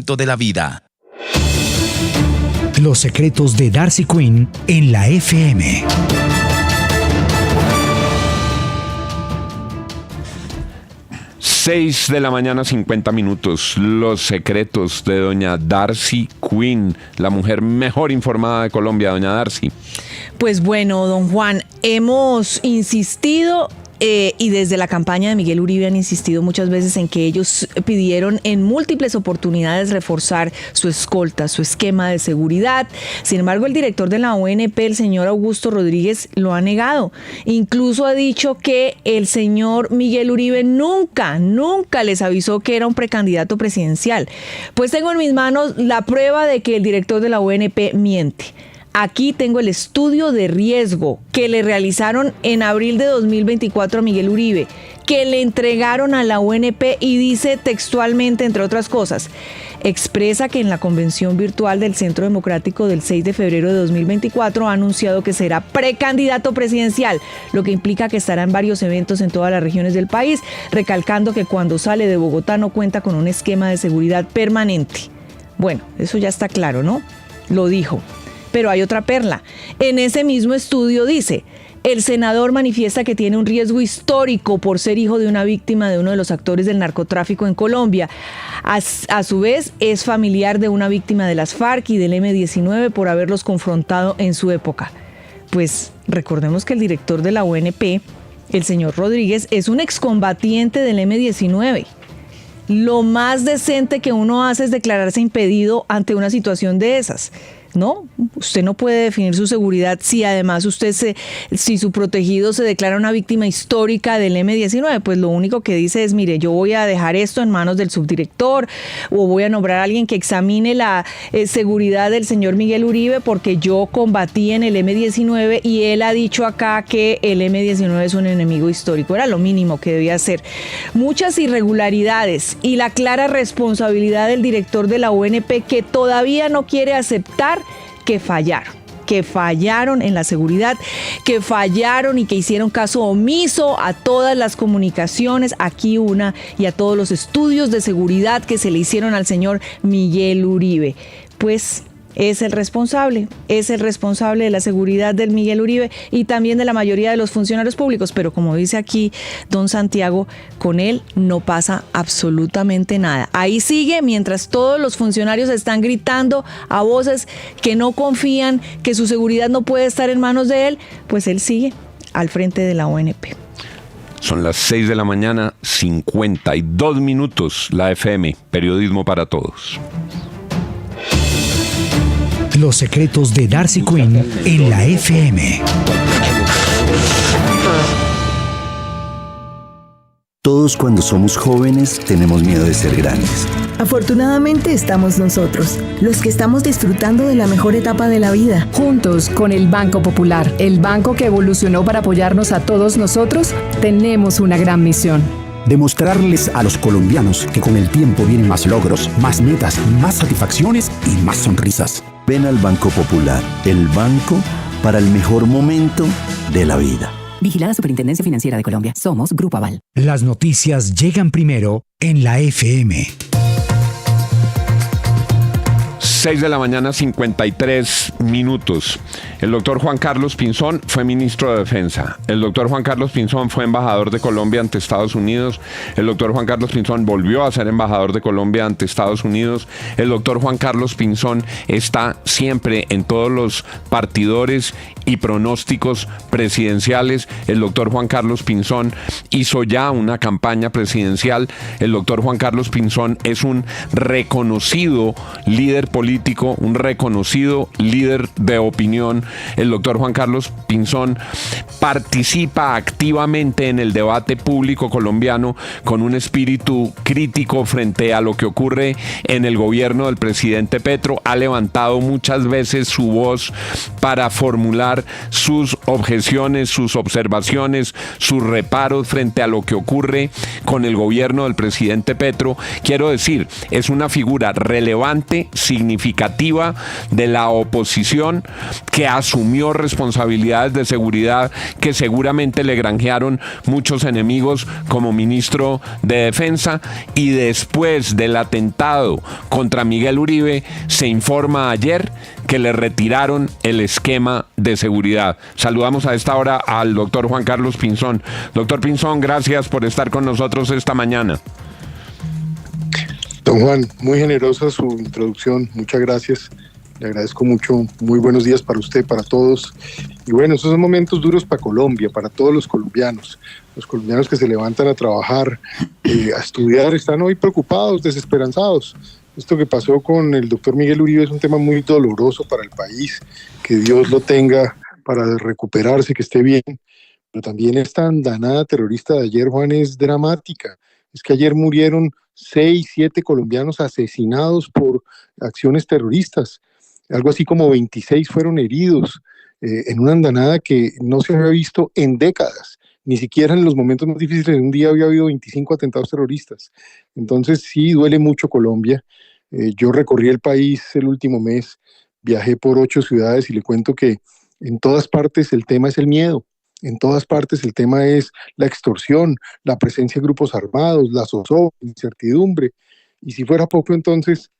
de la vida. Los secretos de Darcy Quinn en la FM. Seis de la mañana, 50 minutos. Los secretos de doña Darcy Quinn, la mujer mejor informada de Colombia, doña Darcy. Pues bueno, don Juan, hemos insistido y desde la campaña de Miguel Uribe han insistido muchas veces en que ellos pidieron en múltiples oportunidades reforzar su escolta, su esquema de seguridad. Sin embargo, el director de la ONP, el señor Augusto Rodríguez, lo ha negado. Incluso ha dicho que el señor Miguel Uribe nunca les avisó que era un precandidato presidencial. Pues tengo en mis manos la prueba de que el director de la ONP miente. Aquí tengo el estudio de riesgo que le realizaron en abril de 2024 a Miguel Uribe, que le entregaron a la ONP y dice textualmente, entre otras cosas, expresa que en la convención virtual del Centro Democrático del 6 de febrero de 2024 ha anunciado que será precandidato presidencial, lo que implica que estará en varios eventos en todas las regiones del país, recalcando que cuando sale de Bogotá no cuenta con un esquema de seguridad permanente. Bueno, eso ya está claro, ¿no? Lo dijo. Pero hay otra perla. En ese mismo estudio dice, el senador manifiesta que tiene un riesgo histórico por ser hijo de una víctima de uno de los actores del narcotráfico en Colombia. A su vez, es familiar de una víctima de las FARC y del M-19 por haberlos confrontado en su época. Pues recordemos que el director de la ONP, el señor Rodríguez, es un excombatiente del M-19. Lo más decente que uno hace es declararse impedido ante una situación de esas. No, usted no puede definir su seguridad si además si su protegido se declara una víctima histórica del M-19, pues lo único que dice es, mire, yo voy a dejar esto en manos del subdirector o voy a nombrar a alguien que examine la seguridad del señor Miguel Uribe porque yo combatí en el M-19 y él ha dicho acá que el M-19 es un enemigo histórico. Era lo mínimo que debía hacer. Muchas irregularidades y la clara responsabilidad del director de la ONP que todavía no quiere aceptar que fallaron en la seguridad, que fallaron y que hicieron caso omiso a todas las comunicaciones, aquí una, y a todos los estudios de seguridad que se le hicieron al señor Miguel Uribe. Pues es el responsable de la seguridad del Miguel Uribe y también de la mayoría de los funcionarios públicos, pero como dice aquí don Santiago, con él no pasa absolutamente nada. Ahí sigue mientras todos los funcionarios están gritando a voces que no confían, que su seguridad no puede estar en manos de él, pues él sigue al frente de la ONP. Son las 6 de la mañana, 52 minutos, la FM, Periodismo para Todos. Los secretos de Darcy Quinn en la FM. Todos cuando somos jóvenes tenemos miedo de ser grandes. Afortunadamente estamos nosotros, los que estamos disfrutando de la mejor etapa de la vida. Juntos con el Banco Popular, el banco que evolucionó para apoyarnos a todos nosotros, tenemos una gran misión. Demostrarles a los colombianos que con el tiempo vienen más logros, más metas, más satisfacciones y más sonrisas. Ven al Banco Popular, el banco para el mejor momento de la vida. Vigilada Superintendencia Financiera de Colombia. Somos Grupo Aval. Las noticias llegan primero en la FM. 6 de la mañana, 53 minutos. El doctor Juan Carlos Pinzón fue ministro de Defensa. El doctor Juan Carlos Pinzón fue embajador de Colombia ante Estados Unidos. El doctor Juan Carlos Pinzón volvió a ser embajador de Colombia ante Estados Unidos. El doctor Juan Carlos Pinzón está siempre en todos los partidores y pronósticos presidenciales. El doctor Juan Carlos Pinzón hizo ya una campaña presidencial. El doctor Juan Carlos Pinzón es un reconocido líder político, un reconocido líder de opinión. El doctor Juan Carlos Pinzón participa activamente en el debate público colombiano con un espíritu crítico frente a lo que ocurre en el gobierno del presidente Petro. Ha levantado muchas veces su voz para formular sus objeciones, sus observaciones, sus reparos frente a lo que ocurre con el gobierno del presidente Petro. Quiero decir, es una figura relevante, significativa significativa de la oposición que asumió responsabilidades de seguridad que seguramente le granjearon muchos enemigos como ministro de Defensa, y después del atentado contra Miguel Uribe se informa ayer que le retiraron el esquema de seguridad. Saludamos a esta hora al doctor Juan Carlos Pinzón. Doctor Pinzón, gracias por estar con nosotros esta mañana. Don Juan, muy generosa su introducción, muchas gracias, le agradezco mucho, muy buenos días para usted, para todos. Y bueno, esos son momentos duros para Colombia, para todos los colombianos que se levantan a trabajar, a estudiar, están hoy preocupados, desesperanzados. Esto que pasó con el doctor Miguel Uribe es un tema muy doloroso para el país, que Dios lo tenga para recuperarse, que esté bien, pero también esta andanada terrorista de ayer, Juan, es dramática. Es que ayer murieron 6, 7 colombianos asesinados por acciones terroristas, algo así como 26 fueron heridos, en una andanada que no se había visto en décadas. Ni siquiera en los momentos más difíciles de un día había habido 25 atentados terroristas. Entonces sí duele mucho Colombia. Yo recorrí el país el último mes, viajé por 8 ciudades y le cuento que en todas partes el tema es el miedo. En todas partes el tema es la extorsión, la presencia de grupos armados, la zozobra, la incertidumbre. Y si fuera poco, entonces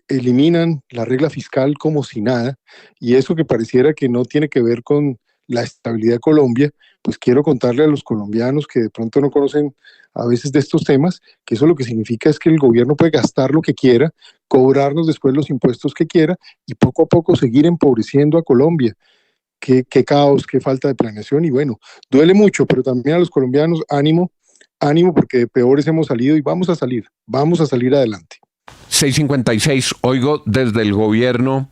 eliminan la regla fiscal como si nada. Y eso que pareciera que no tiene que ver con la estabilidad de Colombia, pues quiero contarle a los colombianos que de pronto no conocen a veces de estos temas, que eso lo que significa es que el gobierno puede gastar lo que quiera, cobrarnos después los impuestos que quiera y poco a poco seguir empobreciendo a Colombia. Qué caos, qué falta de planeación. Y bueno, duele mucho, pero también a los colombianos, ánimo, porque de peores hemos salido y vamos a salir adelante. 6:56, oigo desde el gobierno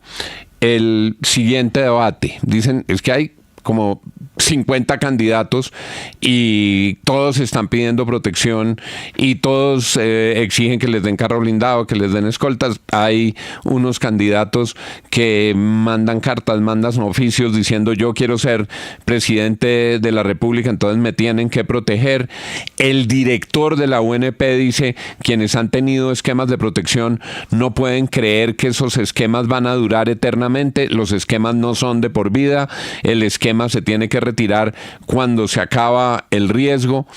el siguiente debate. Dicen, es que hay como 50 candidatos y todos están pidiendo protección y todos exigen que les den carro blindado, que les den escoltas. Hay unos candidatos que mandan cartas, mandan oficios diciendo yo quiero ser presidente de la República, entonces me tienen que proteger. El director de la UNP dice quienes han tenido esquemas de protección no pueden creer que esos esquemas van a durar eternamente, los esquemas no son de por vida, el esquema se tiene que retirar cuando se acaba el riesgo.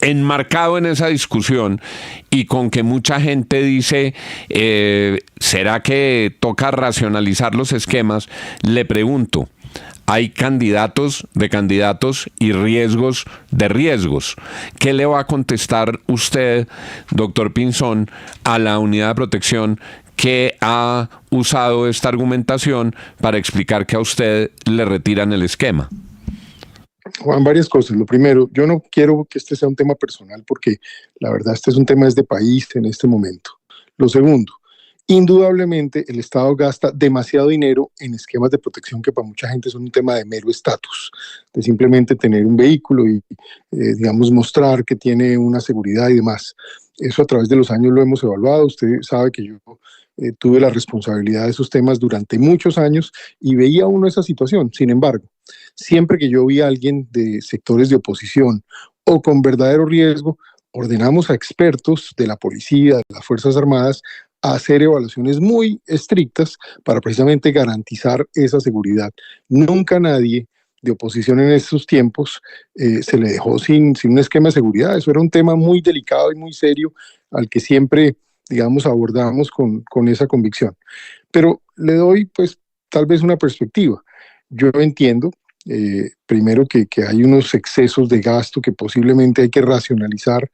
Enmarcado en esa discusión y con que mucha gente dice ¿será que toca racionalizar los esquemas? Le pregunto, hay candidatos de candidatos y riesgos de riesgos. ¿Qué le va a contestar usted, doctor Pinzón, a la unidad de protección que ha usado esta argumentación para explicar que a usted le retiran el esquema? Juan, varias cosas. Lo primero, yo no quiero que este sea un tema personal porque la verdad este es un tema de país en este momento. Lo segundo, indudablemente el Estado gasta demasiado dinero en esquemas de protección que para mucha gente son un tema de mero estatus, de simplemente tener un vehículo y digamos mostrar que tiene una seguridad y demás. Eso a través de los años lo hemos evaluado. Usted sabe que yo tuve la responsabilidad de esos temas durante muchos años y veía uno esa situación. Sin embargo, siempre que yo vi a alguien de sectores de oposición o con verdadero riesgo, ordenamos a expertos de la policía, de las Fuerzas Armadas, a hacer evaluaciones muy estrictas para precisamente garantizar esa seguridad. Nunca nadie de oposición en esos tiempos se le dejó sin un esquema de seguridad. Eso era un tema muy delicado y muy serio al que siempre, digamos, abordamos con esa convicción. Pero le doy, pues, tal vez una perspectiva. Yo entiendo, primero, que hay unos excesos de gasto que posiblemente hay que racionalizar.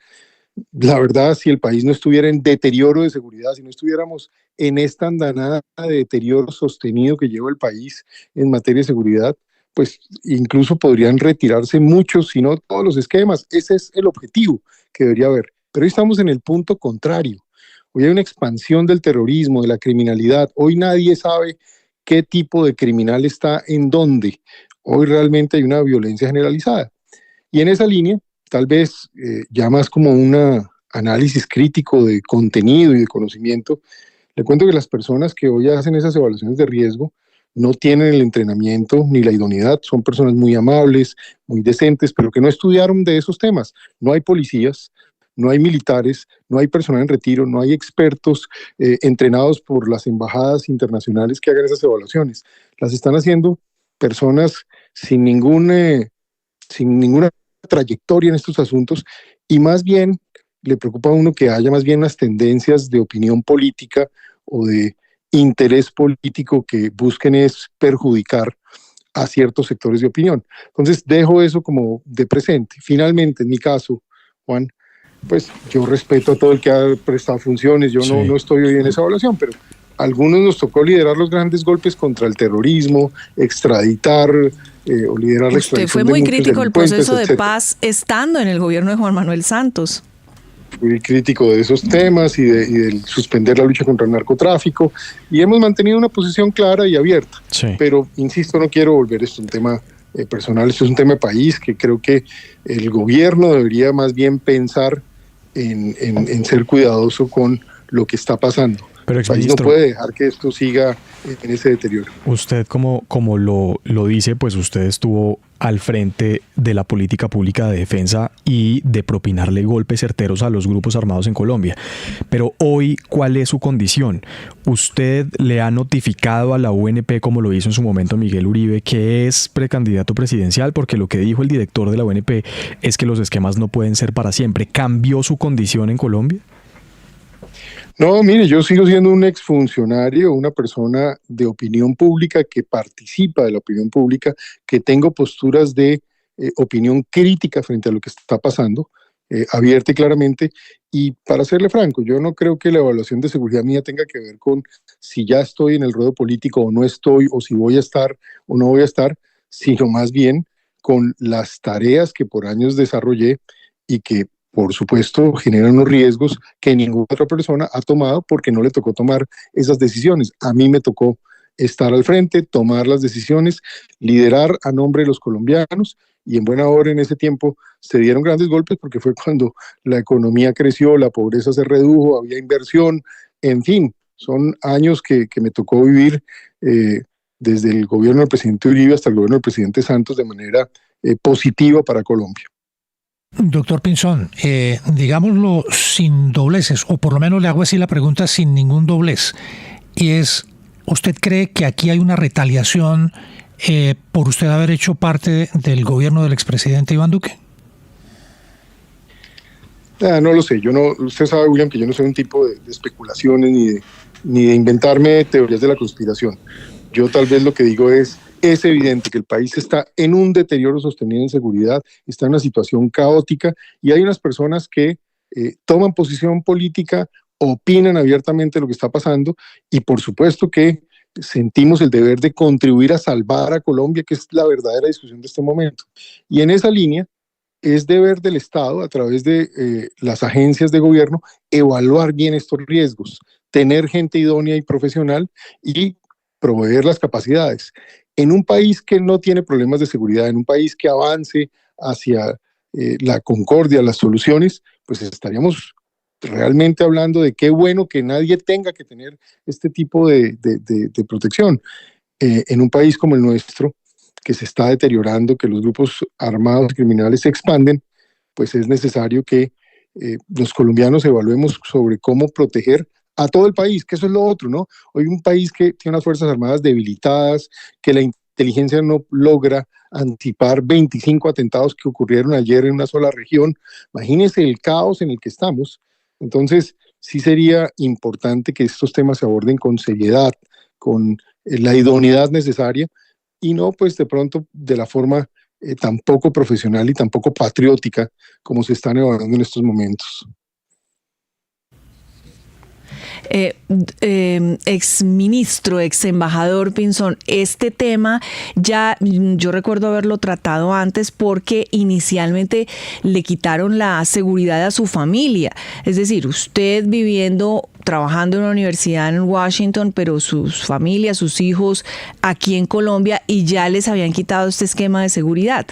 La verdad, si el país no estuviera en deterioro de seguridad, si no estuviéramos en esta andanada de deterioro sostenido que lleva el país en materia de seguridad, pues incluso podrían retirarse muchos, si no todos los esquemas. Ese es el objetivo que debería haber. Pero hoy estamos en el punto contrario. Hoy hay una expansión del terrorismo, de la criminalidad. Hoy nadie sabe qué tipo de criminal está en dónde. Hoy realmente hay una violencia generalizada. Y en esa línea, tal vez ya más como un análisis crítico de contenido y de conocimiento, le cuento que las personas que hoy hacen esas evaluaciones de riesgo no tienen el entrenamiento ni la idoneidad, son personas muy amables, muy decentes, pero que no estudiaron de esos temas. No hay policías, no hay militares, no hay personal en retiro, no hay expertos entrenados por las embajadas internacionales que hagan esas evaluaciones. Las están haciendo personas sin ninguna trayectoria en estos asuntos, y más bien le preocupa a uno que haya más bien unas tendencias de opinión política o de interés político que busquen es perjudicar a ciertos sectores de opinión. Entonces dejo eso como de presente. Finalmente, en mi caso, Juan, pues yo respeto a todo el que ha prestado funciones, yo no estoy hoy en esa evaluación, pero a algunos nos tocó liderar los grandes golpes contra el terrorismo, extraditar o liderar la extradición. Usted fue muy crítico del proceso de paz estando en el gobierno de Juan Manuel Santos. Fui crítico de esos temas y de suspender la lucha contra el narcotráfico, y hemos mantenido una posición clara y abierta. Sí. Pero, insisto, no quiero volver esto un tema personal, esto es un tema de país que creo que el gobierno debería más bien pensar en ser cuidadoso con lo que está pasando. Pero el país no puede dejar que esto siga en ese deterioro. Usted, como lo dice, pues usted estuvo al frente de la política pública de defensa y de propinarle golpes certeros a los grupos armados en Colombia. Pero hoy, ¿cuál es su condición? ¿Usted le ha notificado a la UNP, como lo hizo en su momento Miguel Uribe, que es precandidato presidencial? Porque lo que dijo el director de la UNP es que los esquemas no pueden ser para siempre. ¿Cambió su condición en Colombia? No, mire, yo sigo siendo un exfuncionario, una persona de opinión pública que participa de la opinión pública, que tengo posturas de opinión crítica frente a lo que está pasando, abierta y claramente. Y para serle franco, yo no creo que la evaluación de seguridad mía tenga que ver con si ya estoy en el ruedo político o no estoy, o si voy a estar o no voy a estar, sino más bien con las tareas que por años desarrollé y que por supuesto generan unos riesgos que ninguna otra persona ha tomado porque no le tocó tomar esas decisiones. A mí me tocó estar al frente, tomar las decisiones, liderar a nombre de los colombianos, y en buena hora en ese tiempo se dieron grandes golpes porque fue cuando la economía creció, la pobreza se redujo, había inversión, en fin, son años que me tocó vivir desde el gobierno del presidente Uribe hasta el gobierno del presidente Santos de manera positiva para Colombia. Doctor Pinzón, digámoslo sin dobleces, o por lo menos le hago así la pregunta sin ningún doblez, y es, ¿usted cree que aquí hay una retaliación por usted haber hecho parte del gobierno del expresidente Iván Duque? No lo sé, usted sabe, William, que yo no soy un tipo de especulaciones ni de inventarme teorías de la conspiración. Yo tal vez lo que digo es evidente que el país está en un deterioro sostenido en seguridad, está en una situación caótica, y hay unas personas que toman posición política, opinan abiertamente lo que está pasando, y por supuesto que sentimos el deber de contribuir a salvar a Colombia, que es la verdadera discusión de este momento. Y en esa línea es deber del Estado, a través de las agencias de gobierno, evaluar bien estos riesgos, tener gente idónea y profesional y proveer las capacidades. En un país que no tiene problemas de seguridad, en un país que avance hacia la concordia, las soluciones, pues estaríamos realmente hablando de qué bueno que nadie tenga que tener este tipo de protección. En un país como el nuestro, que se está deteriorando, que los grupos armados criminales se expanden, pues es necesario que los colombianos evaluemos sobre cómo proteger a todo el país, que eso es lo otro, ¿no? Hoy un país que tiene unas fuerzas armadas debilitadas, que la inteligencia no logra anticipar 25 atentados que ocurrieron ayer en una sola región. Imagínense el caos en el que estamos. Entonces, sí sería importante que estos temas se aborden con seriedad, con la idoneidad necesaria, y no, pues, de pronto, de la forma tan poco profesional y tan poco patriótica como se están evaluando en estos momentos. Exministro, exembajador Pinzón, este tema ya yo recuerdo haberlo tratado antes porque inicialmente le quitaron la seguridad a su familia. Es decir, usted trabajando en una universidad en Washington, pero sus familias, sus hijos aquí en Colombia, y ya les habían quitado este esquema de seguridad.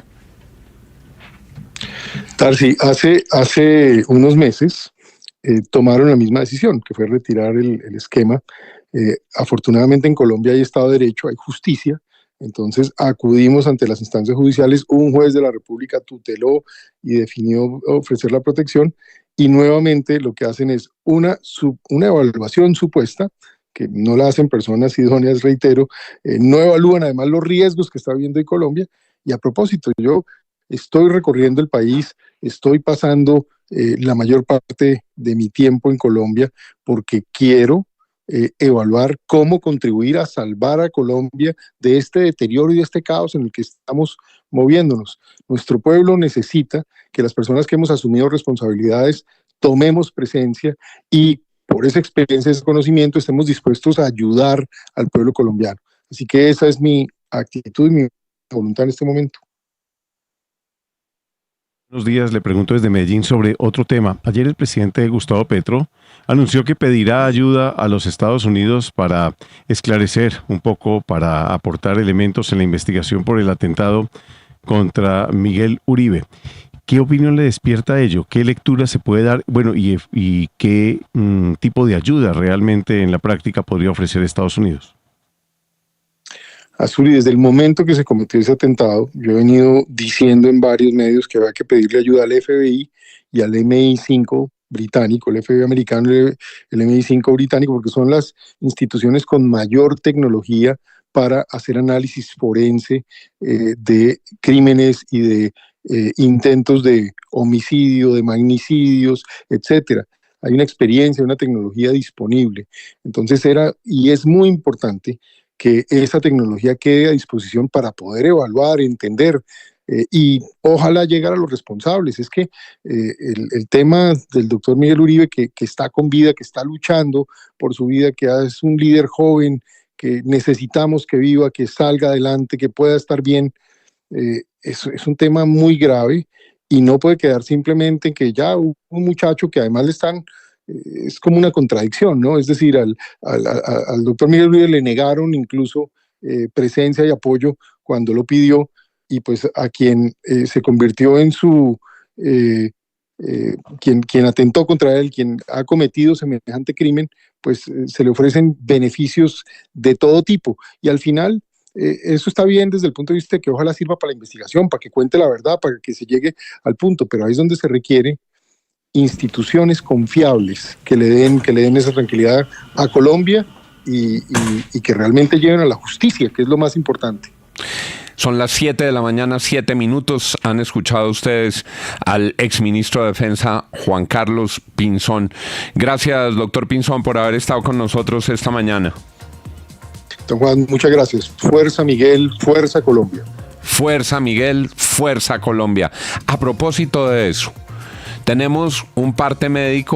Tarsi, hace unos meses tomaron la misma decisión, que fue retirar el esquema. Afortunadamente en Colombia hay Estado de Derecho, hay justicia, Entonces acudimos ante las instancias judiciales, un juez de la República tuteló y definió ofrecer la protección, y nuevamente lo que hacen es una evaluación supuesta, que no la hacen personas idóneas, reitero, no evalúan además los riesgos que está viviendo en Colombia. Y a propósito, yo estoy recorriendo el país, estoy pasando la mayor parte de mi tiempo en Colombia porque quiero evaluar cómo contribuir a salvar a Colombia de este deterioro y de este caos en el que estamos moviéndonos. Nuestro pueblo necesita que las personas que hemos asumido responsabilidades tomemos presencia y por esa experiencia, ese conocimiento, estemos dispuestos a ayudar al pueblo colombiano. Así que esa es mi actitud y mi voluntad en este momento. Buenos días, le pregunto desde Medellín sobre otro tema. Ayer el presidente Gustavo Petro anunció que pedirá ayuda a los Estados Unidos para esclarecer un poco, para aportar elementos en la investigación por el atentado contra Miguel Uribe. ¿Qué opinión le despierta ello? ¿Qué lectura se puede dar? Bueno, y qué tipo de ayuda realmente en la práctica podría ofrecer Estados Unidos. Azul, y desde el momento que se cometió ese atentado, yo he venido diciendo en varios medios que había que pedirle ayuda al FBI y al MI5 británico, el FBI americano y el MI5 británico, porque son las instituciones con mayor tecnología para hacer análisis forense de crímenes y de intentos de homicidio, de magnicidios, etcétera. Hay una experiencia, una tecnología disponible. Entonces y es muy importante que esa tecnología quede a disposición para poder evaluar, entender y ojalá llegar a los responsables. Es que el tema del doctor Miguel Uribe, que está con vida, que está luchando por su vida, que es un líder joven, que necesitamos que viva, que salga adelante, que pueda estar bien, es un tema muy grave y no puede quedar simplemente en que ya un muchacho que además le están... es como una contradicción, ¿no? Es decir, al doctor Miguel Uribe le negaron incluso presencia y apoyo cuando lo pidió, y pues a quien se convirtió en su... quien atentó contra él, quien ha cometido semejante crimen, pues se le ofrecen beneficios de todo tipo. Y al final, eso está bien desde el punto de vista de que ojalá sirva para la investigación, para que cuente la verdad, para que se llegue al punto, pero ahí es donde se requiere instituciones confiables que le den esa tranquilidad a Colombia y que realmente lleven a la justicia, que es lo más importante. Son las 7 de la mañana, 7 minutos. Han escuchado ustedes al exministro de Defensa, Juan Carlos Pinzón. Gracias, doctor Pinzón, por haber estado con nosotros esta mañana. Don Juan, muchas gracias. Fuerza Miguel, fuerza Colombia. Fuerza Miguel, fuerza Colombia. A propósito de eso, tenemos un parte médico